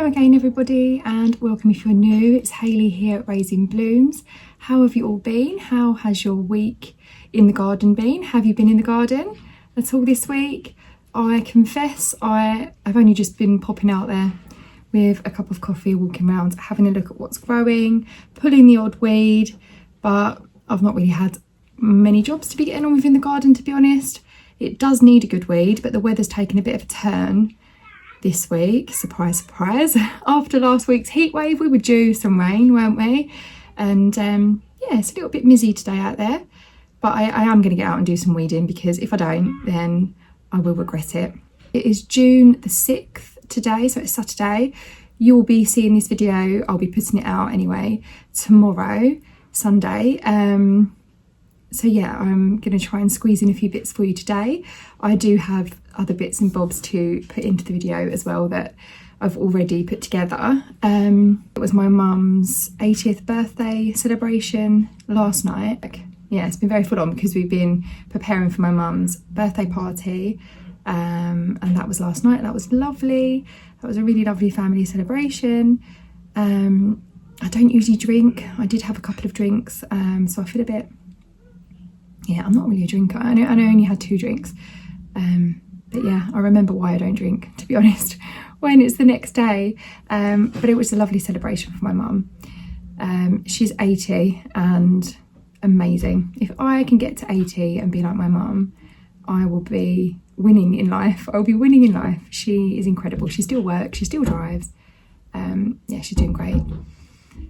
again everybody, and welcome if you're new. It's Hayley here at Raising Blooms. How have you all been? How has your week in the garden been? Have you been in the garden at all this week? I confess I've only just been popping out there with a cup of coffee, walking around, having a look at what's growing, pulling the odd weed, but I've not really had many jobs to be getting on with in the garden, to be honest. It does need a good weed, but the weather's taken a bit of a turn this week. Surprise, surprise. After last week's heat wave, we were due some rain, weren't we? And yeah, it's a little bit mizzy today out there, but I am going to get out and do some weeding, because if I don't, then I will regret it. It is June the 6th today, so it's Saturday. You'll be seeing this video, I'll be putting it out anyway, tomorrow, Sunday. So yeah, I'm going to try and squeeze in a few bits for you today. I do have other bits and bobs to put into the video as well that I've already put together. It was my mum's 80th birthday celebration last night. Yeah, it's been very full on because we've been preparing for my mum's birthday party, and that was last night. That was lovely. That was a really lovely family celebration. I don't usually drink. I did have a couple of drinks, so I feel a bit, yeah, I'm not really a drinker. I only had 2 drinks. But yeah, I remember why I don't drink, to be honest, when it's the next day. But it was a lovely celebration for my mum. She's 80 and amazing. If I can get to 80 and be like my mum, I will be winning in life. I'll be winning in life. She is incredible. She still works, she still drives. Yeah, she's doing great.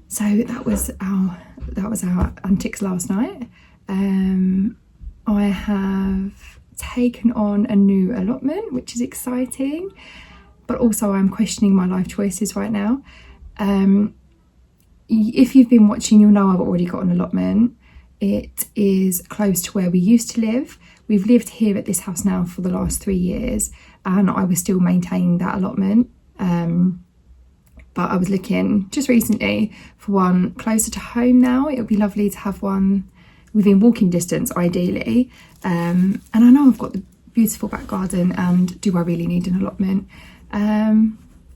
So that was our antics last night. I have taken on a new allotment, which is exciting, but also I'm questioning my life choices right now. If you've been watching, you'll know I've already got an allotment. It is close to where we used to live. We've lived here at this house now for the last 3 years, and I was still maintaining that allotment. But I was looking just recently for one closer to home now. It would be lovely to have one within walking distance, ideally. And I know I've got the beautiful back garden, and do I really need an allotment?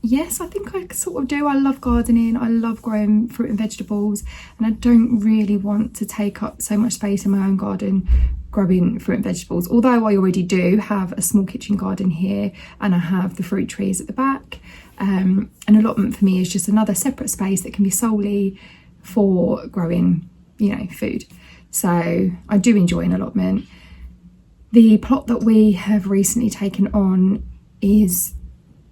Yes, I think I sort of do. I love gardening, I love growing fruit and vegetables, and I don't really want to take up so much space in my own garden growing fruit and vegetables, although I already do have a small kitchen garden here, and I have the fruit trees at the back. An allotment for me is just another separate space that can be solely for growing, you know, food. So I do enjoy an allotment. The plot that we have recently taken on is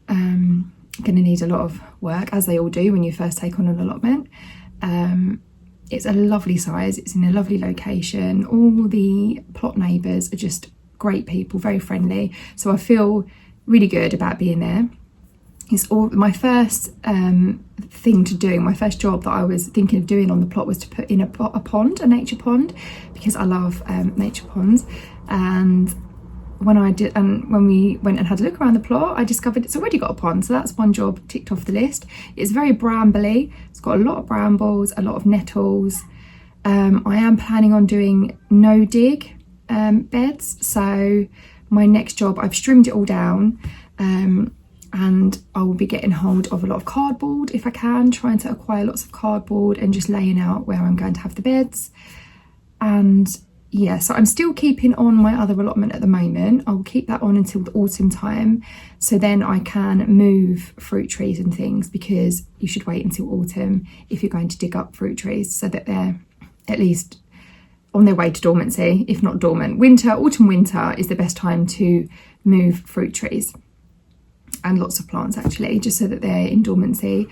going to need a lot of work, as they all do when you first take on an allotment. It's a lovely size, it's in a lovely location. All the plot neighbours are just great people, very friendly. So I feel really good about being there. It's all my first thing to do. My first job that I was thinking of doing on the plot was to put in a pond, a nature pond, because I love nature ponds. And when we went and had a look around the plot, I discovered it's already got a pond. So that's one job ticked off the list. It's very brambly. It's got a lot of brambles, a lot of nettles. I am planning on doing no dig beds. So my next job, I've trimmed it all down. And I will be getting hold of a lot of cardboard if I can, trying to acquire lots of cardboard and just laying out where I'm going to have the beds. And yeah, so I'm still keeping on my other allotment at the moment. I'll keep that on until the autumn time, so then I can move fruit trees and things, because you should wait until autumn if you're going to dig up fruit trees, so that they're at least on their way to dormancy, if not dormant. Autumn, winter is the best time to move fruit trees, and lots of plants actually, just so that they're in dormancy.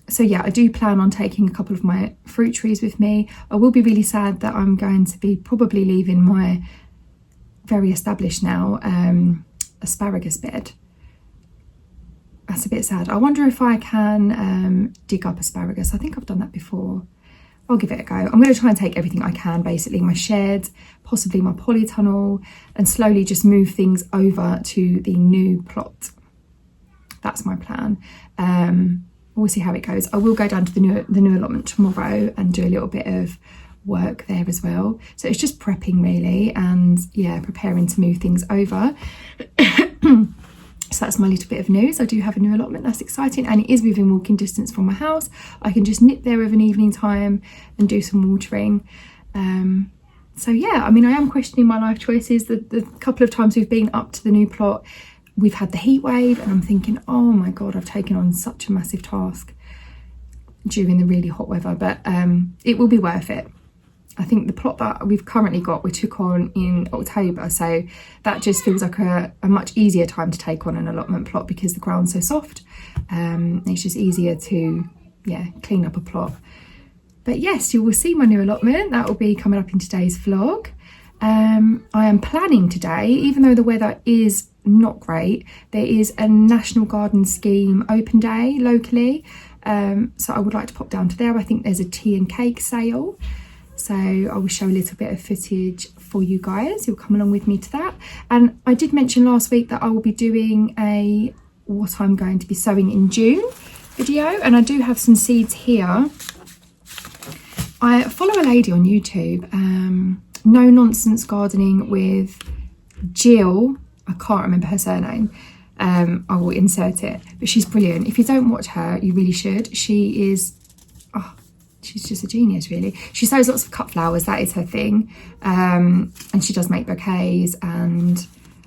So yeah, I do plan on taking a couple of my fruit trees with me. I will be really sad that I'm going to be probably leaving my very established now asparagus bed. That's a bit sad. I wonder if I can dig up asparagus. I think I've done that before. I'll give it a go. I'm going to try and take everything I can, basically, my shed, possibly my polytunnel, and slowly just move things over to the new plot. That's my plan. We'll see how it goes. I will go down to the new allotment tomorrow and do a little bit of work there as well. So it's just prepping really, and yeah, preparing to move things over. So that's my little bit of news. I do have a new allotment, that's exciting, and it is within walking distance from my house. I can just nip there of an evening time and do some watering. So yeah, I mean, I am questioning my life choices. The couple of times we've been up to the new plot, we've had the heat wave, and I'm thinking, oh my God, I've taken on such a massive task during the really hot weather, but it will be worth it. I think the plot that we've currently got, we took on in October, so that just feels like a much easier time to take on an allotment plot because the ground's so soft. It's just easier to, yeah, clean up a plot. But yes, you will see my new allotment. That will be coming up in today's vlog. I am planning today, even though the weather is not great, there is a National Garden Scheme open day locally. So I would like to pop down to there. I think there's a tea and cake sale. So I will show a little bit of footage for you guys. You'll come along with me to that. And I did mention last week that I will be doing a what I'm going to be sowing in June video. And I do have some seeds here. I follow a lady on YouTube, No Nonsense Gardening with Jill. I can't remember her surname. I will insert it. But she's brilliant. If you don't watch her, you really should. She is... she's just a genius, really. She sows lots of cut flowers, that is her thing. And she does make bouquets, and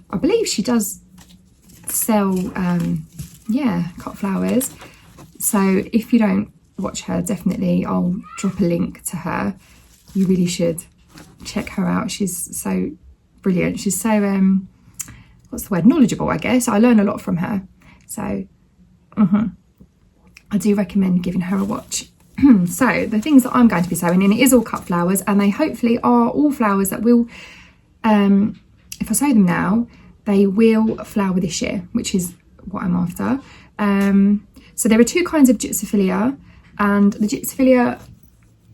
I believe she does sell, cut flowers. So if you don't watch her, definitely I'll drop a link to her. You really should check her out. She's so brilliant. She's so, what's the word? Knowledgeable, I guess. I learn a lot from her. So, I do recommend giving her a watch. So the things that I'm going to be sowing, and it is all cut flowers, and they hopefully are all flowers that will, if I sow them now, they will flower this year, which is what I'm after. So there are two kinds of gypsophilia, and the gypsophilia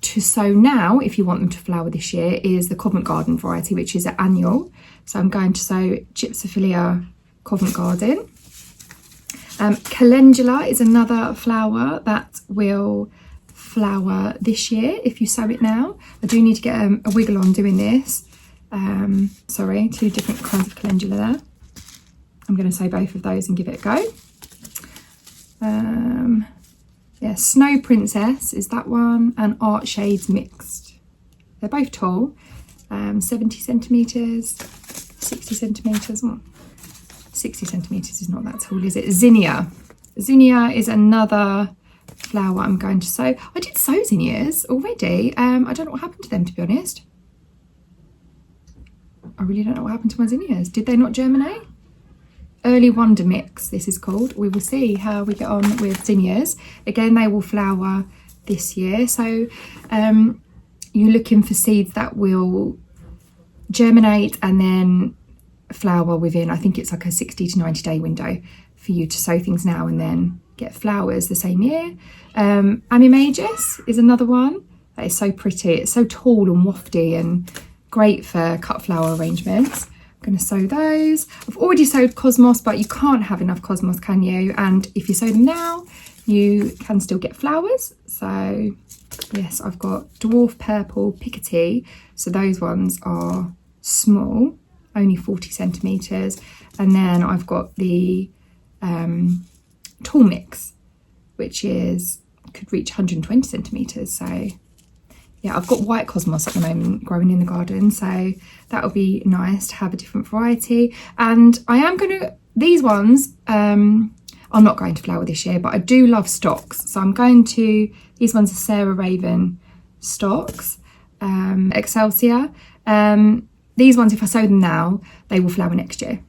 to sow now, if you want them to flower this year, is the Covent Garden variety, which is an annual. So I'm going to sow gypsophilia Covent Garden. Calendula is another flower that will flower this year if you sow it now. I do need to get a wiggle on doing this. Sorry, two different kinds of calendula there. I'm going to sow both of those and give it a go. Yeah, Snow Princess is that one, and Art Shades Mixed. They're both tall, 70 centimetres, 60 centimetres. 60 centimetres is not that tall, is it? Zinnia. Zinnia is another flower I'm going to sow. I did sow zinnias already. I don't know what happened to them, to be honest. I really don't know what happened to my zinnias. Did they not germinate? Early Wonder Mix, this is called. We will see how we get on with zinnias. Again, they will flower this year. So you're looking for seeds that will germinate and then flower within, I think it's like a 60 to 90 day window for you to sow things now and then get flowers the same year. Amimagus is another one that is so pretty. It's so tall and wafty and great for cut flower arrangements. I'm going to sow those. I've already sowed cosmos, but you can't have enough cosmos, can you? And if you sow them now, you can still get flowers. So yes, I've got dwarf purple Piketty. So those ones are small, only 40 centimetres. And then I've got the tall mix, which could reach 120 centimetres. So yeah, I've got white cosmos at the moment growing in the garden, so that will be nice to have a different variety. And I am going to, these ones I'm not going to flower this year, but I do love stocks, so I'm going to, these ones are Sarah Raven stocks, Excelsior. These ones, if I sow them now, they will flower next year,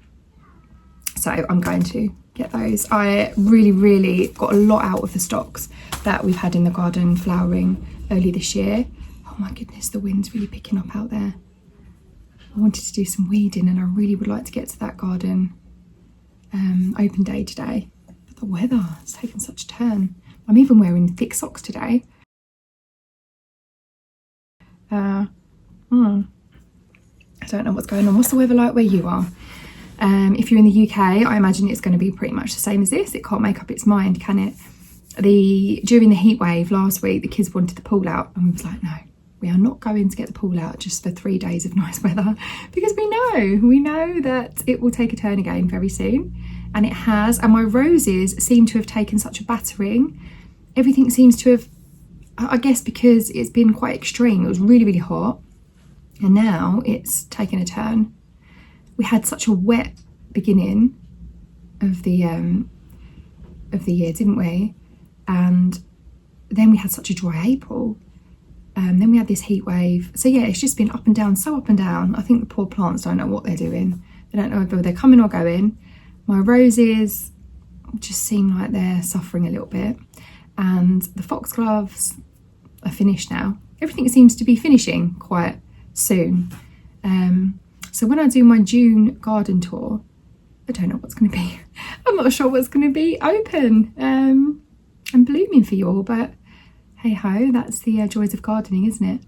so I'm going to get those. I really got a lot out of the stocks that we've had in the garden flowering early this year. Oh my goodness, the wind's really picking up out there. I wanted to do some weeding, and I really would like to get to that garden open day today, but the weather has taken such a turn. I'm even wearing thick socks today. I don't know what's going on. What's the weather like where you are? If you're in the UK, I imagine it's going to be pretty much the same as this. It can't make up its mind, can it? During the heat wave last week, the kids wanted the pool out, and we was like, no, we are not going to get the pool out just for 3 days of nice weather, because we know that it will take a turn again very soon. and it has, and my roses seem to have taken such a battering. Everything seems to have, I guess because it's been quite extreme. It was really, really hot, and now it's taken a turn. We had such a wet beginning of the year, didn't we? And then we had such a dry April. Then we had this heat wave. So yeah, it's just been up and down, so up and down. I think the poor plants don't know what they're doing. They don't know whether they're coming or going. My roses just seem like they're suffering a little bit. And the foxgloves are finished now. Everything seems to be finishing quite soon. So when I do my June garden tour, I don't know what's going to be. I'm not sure what's going to be open and blooming for you all, but hey ho, that's the joys of gardening, isn't it?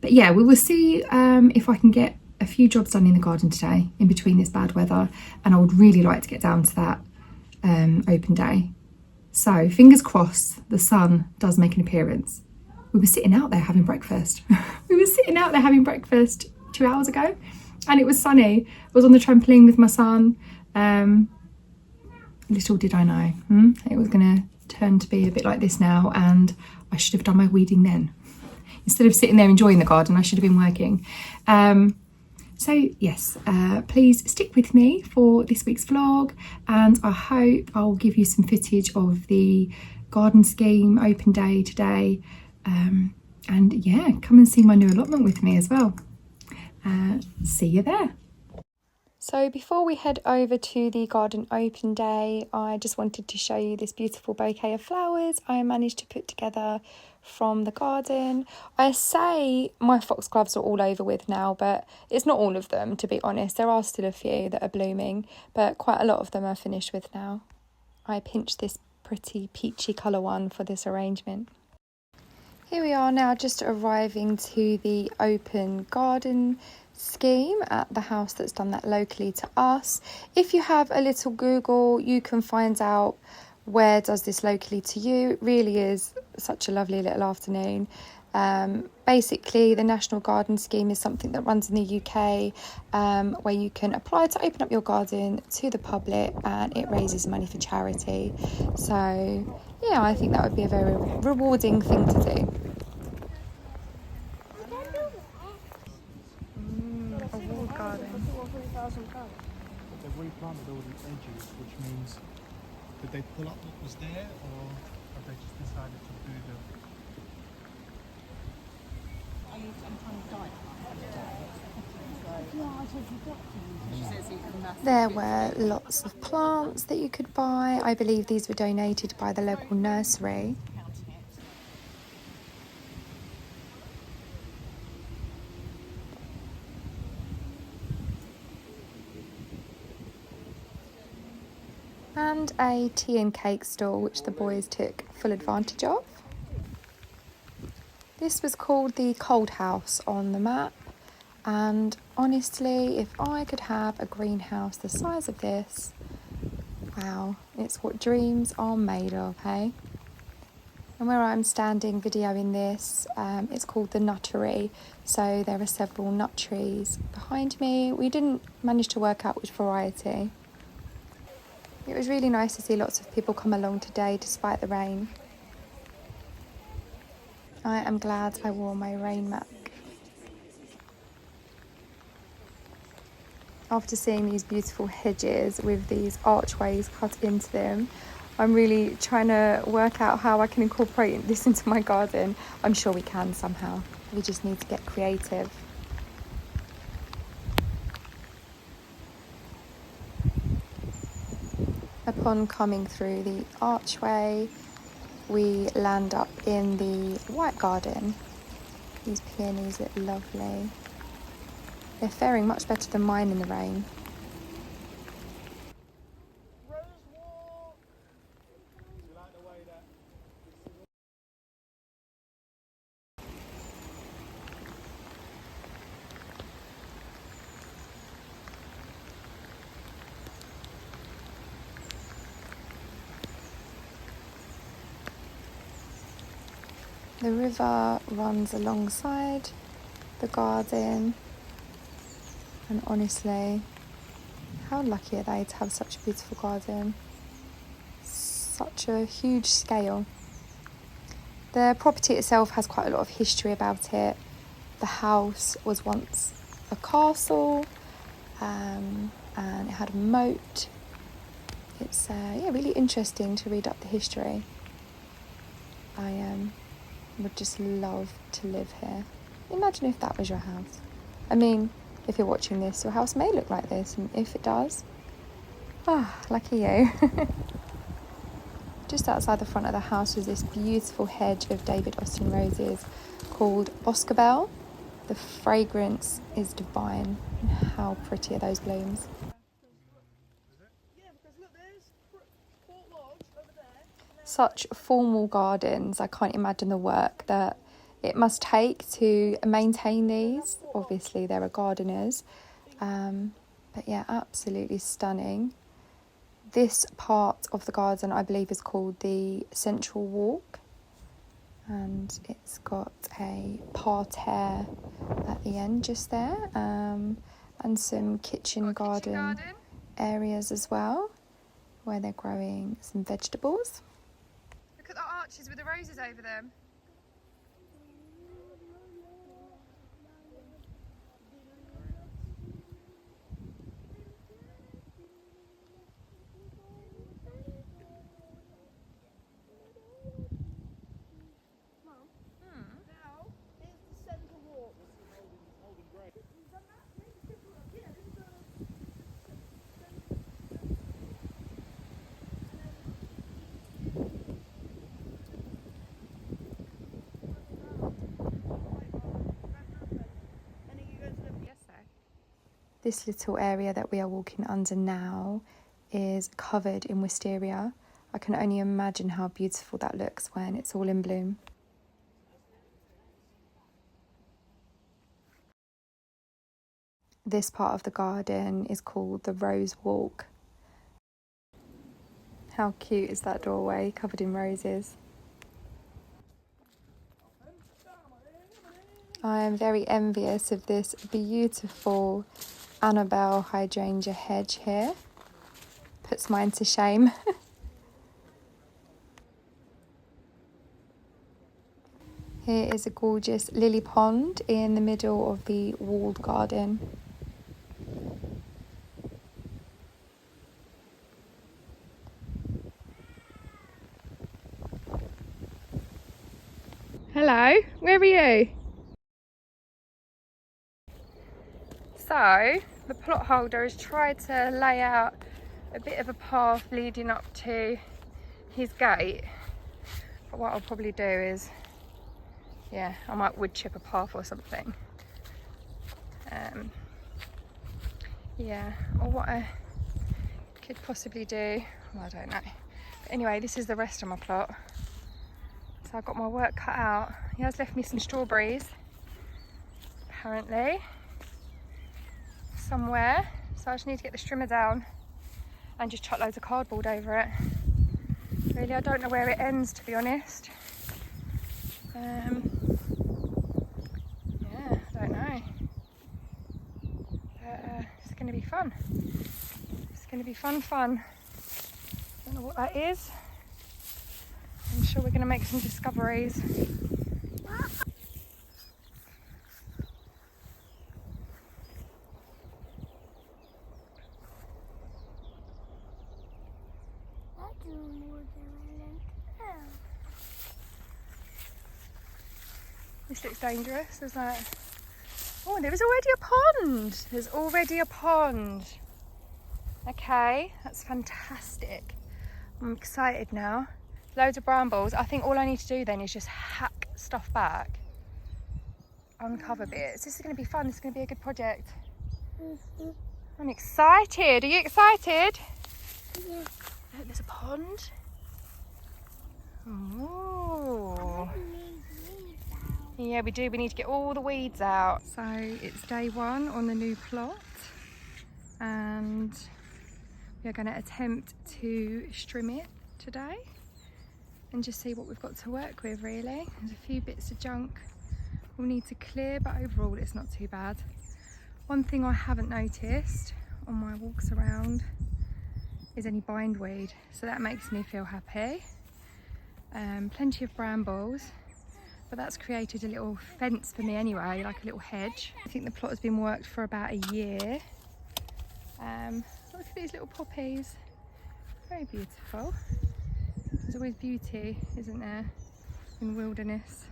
But yeah, we will see if I can get a few jobs done in the garden today in between this bad weather, and I would really like to get down to that open day. So fingers crossed the sun does make an appearance. We were sitting out there having breakfast. We were sitting out there having breakfast 2 hours ago, and it was sunny. I was on the trampoline with my son. Little did I know it was going to turn to be a bit like this now, and I should have done my weeding then. Instead of sitting there enjoying the garden, I should have been working. So yes, please stick with me for this week's vlog, and I hope I'll give you some footage of the garden scheme open day today. And yeah, come and see my new allotment with me as well. See you there. So before we head over to the garden open day, I just wanted to show you this beautiful bouquet of flowers I managed to put together from the garden. I say my foxgloves are all over with now, but it's not all of them, to be honest. There are still a few that are blooming, but quite a lot of them are finished with now. I pinched this pretty peachy colour one for this arrangement. Here we are now, just arriving to the open garden scheme at the house that's done that locally to us. If you have a little Google, you can find out where does this locally to you. It really is such a lovely little afternoon. Basically, the National Garden Scheme is something that runs in the UK, where you can apply to open up your garden to the public, and it raises money for charity. So yeah, I think that would be a very rewarding thing to do. A wall garden. They've replanted all the edges, which means, did they pull up what was there, or have they just decided to do the... There were lots of plants that you could buy. I believe these were donated by the local nursery. And a tea and cake stall, which the boys took full advantage of. This was called the Cold House on the map, and honestly, if I could have a greenhouse the size of this, wow, it's what dreams are made of, hey? And where I'm standing videoing this, it's called the Nuttery, so there are several nut trees behind me. We didn't manage to work out which variety. It was really nice to see lots of people come along today despite the rain. I am glad I wore my rain mac. After seeing these beautiful hedges with these archways cut into them, I'm really trying to work out how I can incorporate this into my garden. I'm sure we can somehow. We just need to get creative. Upon coming through the archway, we land up in the white garden. These peonies look lovely. They're faring much better than mine in the rain. The river runs alongside the garden, and honestly, How lucky are they to have such a beautiful garden? Such a huge scale. The property itself has quite a lot of history about it. The house was once a castle, and it had a moat. It's really interesting to read up the history. I would just love to live here. Imagine if that was your house. I mean, if you're watching this, your house may look like this, and if it does, lucky you. Just outside the front of the house was this beautiful hedge of David Austin roses called Oscar Bell. The fragrance is divine. And how pretty are those blooms? Such formal gardens. I can't imagine the work that it must take to maintain these. Obviously, there are gardeners. But yeah, absolutely stunning. This part of the garden, I believe, is called the Central Walk. And it's got a parterre at the end just there. And some kitchen garden areas as well, where they're growing some vegetables. Look at the arches with the roses over them. This little area that we are walking under now is covered in wisteria. I can only imagine how beautiful that looks when it's all in bloom. This part of the garden is called the Rose Walk. How cute is that doorway covered in roses? I am very envious of this beautiful Annabelle hydrangea hedge here. Puts mine to shame. Here is a gorgeous lily pond in the middle of the walled garden. Hello, where are you? So, the plot holder has tried to lay out a bit of a path leading up to his gate. But what I'll probably do is, I might wood chip a path or something. Or what I could possibly do, well, I don't know. But anyway, this is the rest of my plot. So I've got my work cut out. He has left me some strawberries, apparently, somewhere. So I just need to get the strimmer down and just chuck loads of cardboard over it. Really, I don't know where it ends, to be honest. I don't know. But it's going to be fun. It's going to be fun. Don't know what that is. I'm sure we're going to make some discoveries. This looks dangerous, isn't it? Oh, there is already a pond. There's already a pond. Okay, that's fantastic. I'm excited now. Loads of brambles. I think all I need to do then is just hack stuff back. Uncover bits. This is going to be fun. This is going to be a good project. I'm excited. Are you excited? Yeah. Look, there's a pond. Oh. Yeah, we do. We need to get all the weeds out. So it's day one on the new plot, and we're going to attempt to strim it today and just see what we've got to work with, really. There's a few bits of junk we'll need to clear, but overall it's not too bad. One thing I haven't noticed on my walks around is any bindweed, so that makes me feel happy. Plenty of brambles, but that's created a little fence for me anyway, like a little hedge. I think the plot has been worked for about a year. Look at these little poppies, very beautiful. There's always beauty, isn't there, in wilderness.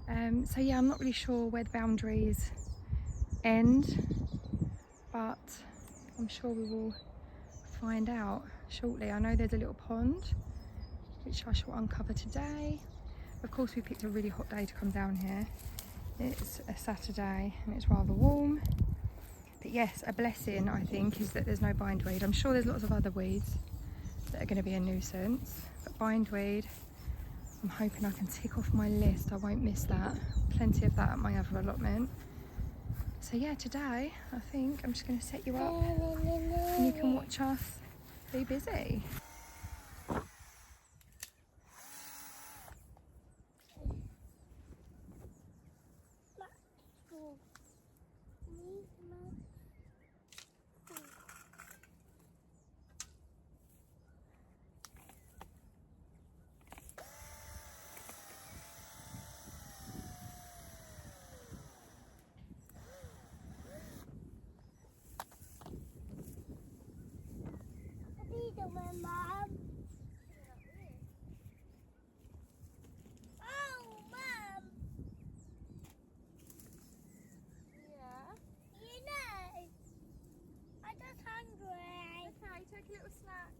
So yeah, I'm not really sure where the boundaries end, but I'm sure we will find out shortly. I know there's a little pond which I shall uncover today. Of course, we picked a really hot day to come down here. It's a Saturday and it's rather warm. But yes, a blessing, I think, is that there's no bindweed. I'm sure there's lots of other weeds that are going to be a nuisance, but bindweed, I'm hoping I can tick off my list. I won't miss that. Plenty of that at my other allotment. So yeah, today I think I'm just going to set you up and you can watch us be busy. My mom. Oh, Mom. Yeah? You know, I'm just hungry. Okay, take a little snack.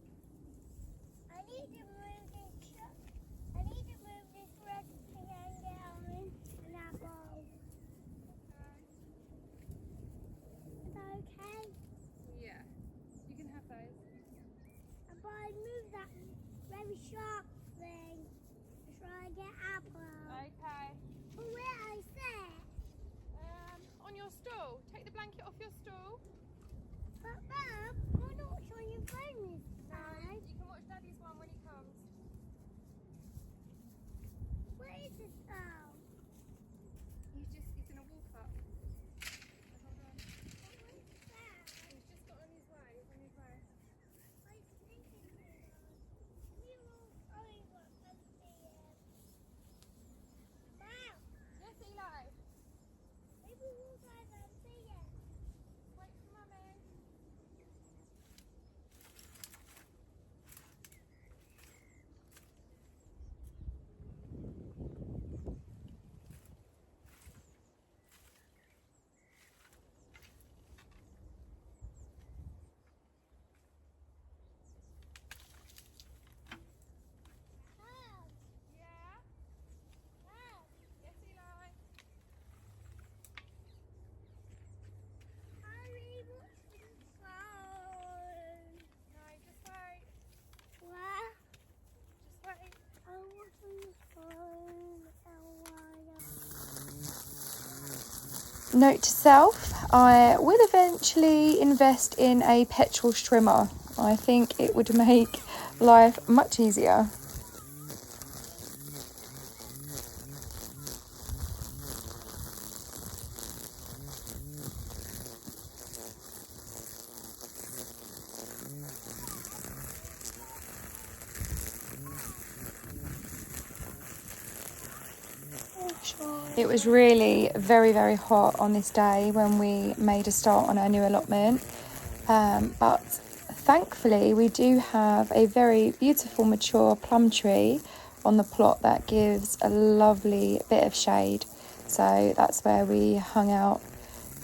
I need to move this. I need to move this recipe and get on an apple. Is that okay? Yeah, you can have those. But I move that very sharp thing to try and get apple. Okay. But where I sit? On your stool. Take the blanket off your stool. But Mum, why not on your phone this time? You can watch Daddy's one when he comes. Where is this now? He's gonna walk up. Hold on. What is that? He's just got on his way. He's on his way. I think it's we will only want to see it. Mom, Yes, Eli. maybe we'll try and see it. Wait for Mummy. Mom, Yeah? Mom, Yes, Eli. hurry, what's the phone? No, just wait. What? Just wait. Oh, what's on the phone? Note to self, I will eventually invest in a petrol strimmer. I think it would make life much easier. It was really very, very hot on this day when we made a start on our new allotment. But thankfully we do have a very beautiful mature plum tree on the plot that gives a lovely bit of shade. So that's where we hung out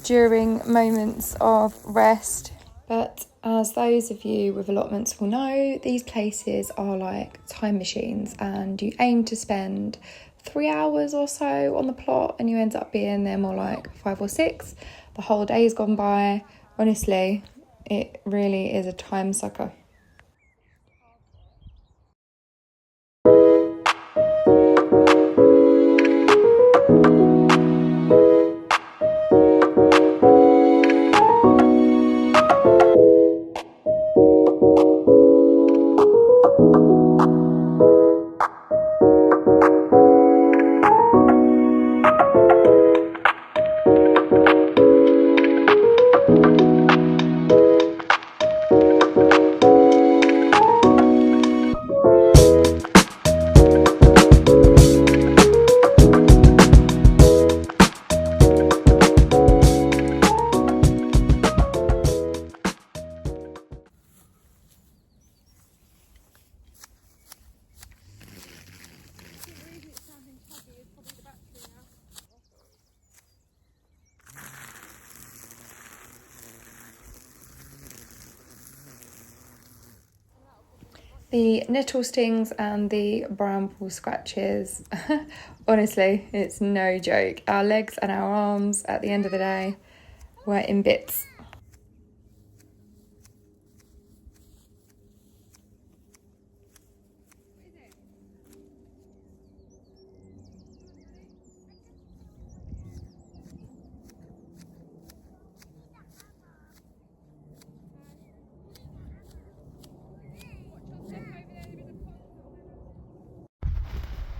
during moments of rest. But as those of you with allotments will know, these places are like time machines and you aim to spend 3 hours or so on the plot and you end up being there more like 5 or 6. The whole day's gone by. Honestly, it really is a time sucker. The nettle stings and the bramble scratches. Honestly, it's no joke. Our legs and our arms at the end of the day were in bits.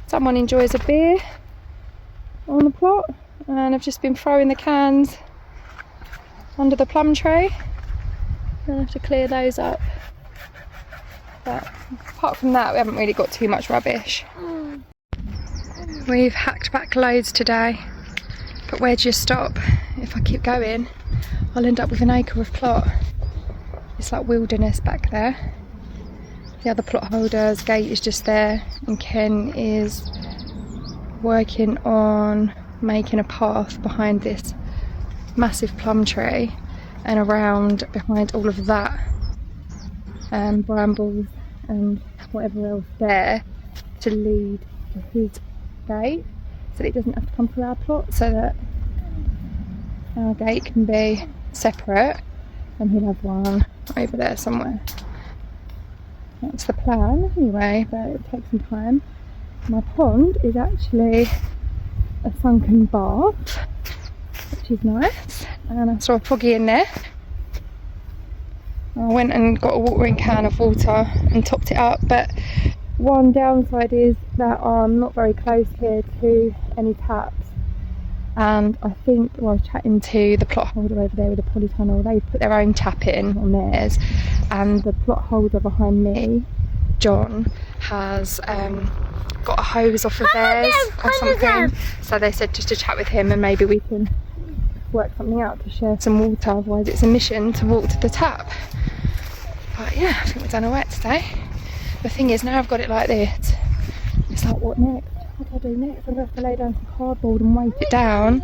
Someone enjoys a beer on the plot, and I've just been throwing the cans under the plum tray. I'll have to clear those up. But apart from that, we haven't really got too much rubbish. We've hacked back loads today, but where do you stop? If I keep going, I'll end up with an acre of plot. It's like wilderness back there. The other plot holder's gate is just there, and Ken is working on making a path behind this massive plum tree and around behind all of that brambles and whatever else there to lead to his gate, so that it doesn't have to come through our plot, so that our gate can be separate and he'll have one over there somewhere. That's the plan anyway, but it takes some time. My pond is actually a sunken bath, which is nice, and I saw a froggy in there. I went and got a watering can of water and topped it up, but one downside is that I'm not very close here to any taps, and I think I was chatting to the plot holder over there with the polytunnel. They put their own tap in on theirs, and the plot holder behind me, John, has got a hose off of theirs or something, so they said just to chat with him and maybe we can work something out to share some water, otherwise it's a mission to walk to the tap. But yeah, I think we've done alright today. The thing is, now I've got it like this, it's like, what next? What do I do next? I'm going to have to lay down some cardboard and weight it down,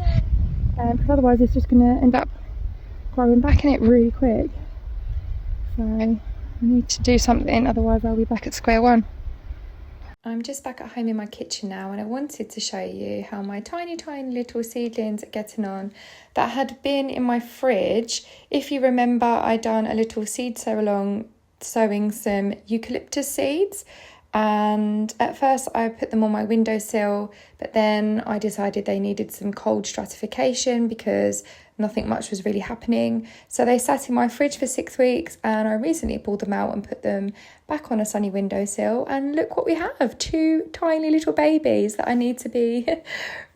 because otherwise it's just going to end up growing back in it really quick. So I need to do something, otherwise I'll be back at square one. I'm just back at home in my kitchen now, and I wanted to show you how my tiny little seedlings are getting on that had been in my fridge. If you remember, I done a little seed sow along sowing some eucalyptus seeds, and at first I put them on my windowsill, but then I decided they needed some cold stratification because nothing much was really happening. So they sat in my fridge for 6 weeks, and I recently pulled them out and put them back on a sunny windowsill, and look what we have, 2 tiny little babies that I need to be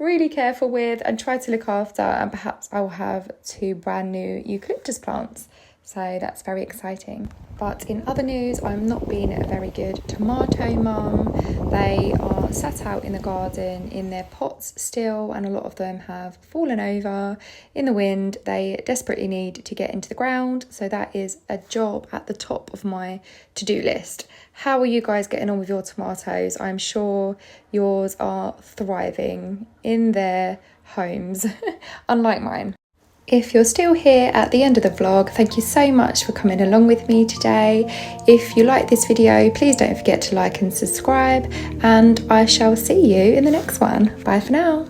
really careful with and try to look after, and perhaps I will have 2 brand new eucalyptus plants. So that's very exciting. But in other news, I'm not being a very good tomato mum. They are sat out in the garden in their pots still, and a lot of them have fallen over in the wind. They desperately need to get into the ground, so that is a job at the top of my to-do list. How are you guys getting on with your tomatoes? I'm sure yours are thriving in their homes, unlike mine. If you're still here at the end of the vlog, thank you so much for coming along with me today. If you like this video, please don't forget to like and subscribe, and I shall see you in the next one. Bye for now.